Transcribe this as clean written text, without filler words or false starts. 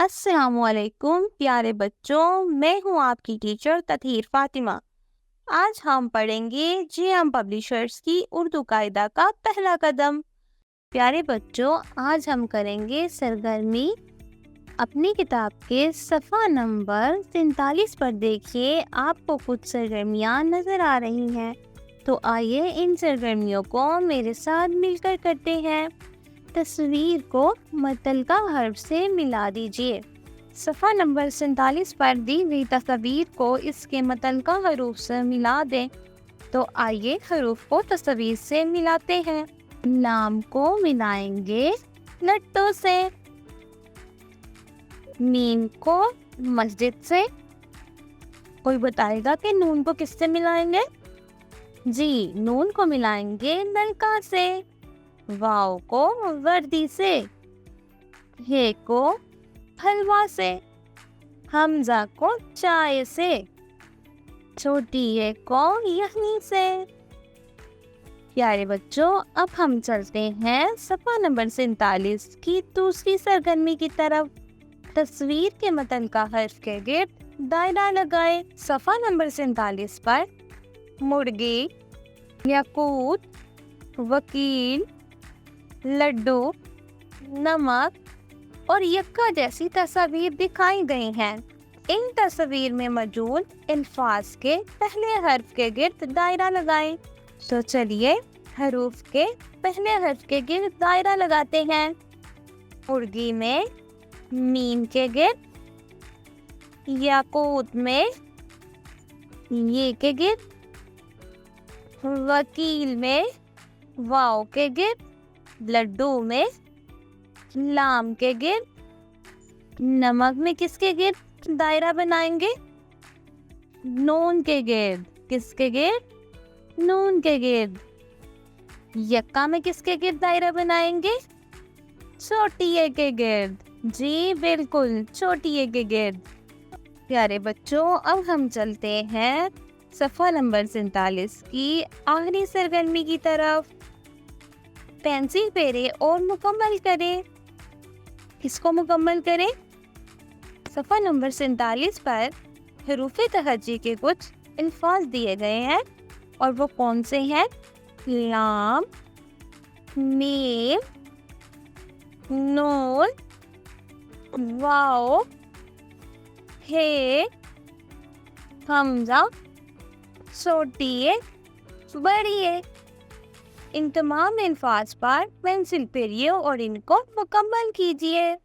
السلام علیکم پیارے بچوں، میں ہوں آپ کی ٹیچر تطہیر فاطمہ۔ آج ہم پڑھیں گے جے پبلشرز کی اردو قاعدہ کا پہلا قدم۔ پیارے بچوں، آج ہم کریں گے سرگرمی۔ اپنی کتاب کے صفحہ نمبر 43 پر دیکھیے، آپ کو کچھ سرگرمیاں نظر آ رہی ہیں، تو آئیے ان سرگرمیوں کو میرے ساتھ مل کر کرتے ہیں۔ تصویر کو متعلقہ حرف سے ملا دیجیے۔ صفحہ نمبر 47 پر دی ہوئی تصویر کو اس کے متعلقہ حروف سے ملا دیں۔ تو آئیے حروف کو تصویر سے ملاتے ہیں۔ لام کو ملائیں گے لٹو سے، میم کو مسجد سے۔ کوئی بتائے گا کہ نون کو کس سے ملائیں گے؟ جی، نون کو ملائیں گے نلکا سے، واو کو وردی سے، ہے کو حلوہ سے، حمزہ کو چائے سے، چھوٹی ہے کو یخنی سے۔ پیارے بچوں، اب ہم چلتے ہیں صفحہ نمبر 47 کی دوسری سرگرمی کی طرف۔ تصویر کے متعلقہ حرف کے گرد دائرہ لگائے۔ صفحہ نمبر 47 پر مرغی، یاقوت، وکیل، لڈو، نمک اور یکا جیسی تصاویر دکھائی گئی ہیں۔ ان تصویر میں موجود الفاظ کے پہلے حرف کے گرد دائرہ لگائیں۔ تو چلیے حروف کے پہلے حرف کے گرد دائرہ لگاتے ہیں۔ مرغی میں میم کے گرد، یاقوت میں یہ کے گرد، وکیل میں واو کے گرد، لڈو میں لام کے گرد، نمک میں کس کے گرد دائرہ بنائیں گے؟ نون کے گرد۔ کس کے گرد؟ نون کے گرد۔ یکا میں کس کے گرد دائرہ بنائیں گے؟ چھوٹی اے کے گرد۔ جی بالکل، چھوٹی اے کے گرد۔ پیارے بچوں، اب ہم چلتے ہیں صفحہ نمبر 47 کی آخری سرگرمی کی طرف۔ پینسل پھیرے اور مکمل کریں۔ اس کو مکمل کریں۔ صفحہ نمبر 47 پر حروف تہجی کے کچھ الفاظ دیے گئے ہیں، اور وہ کون سے ہیں؟ لام، میم، نون، واو، ہے، حمزہ، چھوٹی ہے، بڑی ہے۔ ان تمام الفاظ پر پینسل پھیریے اور ان کو مکمل کیجیے۔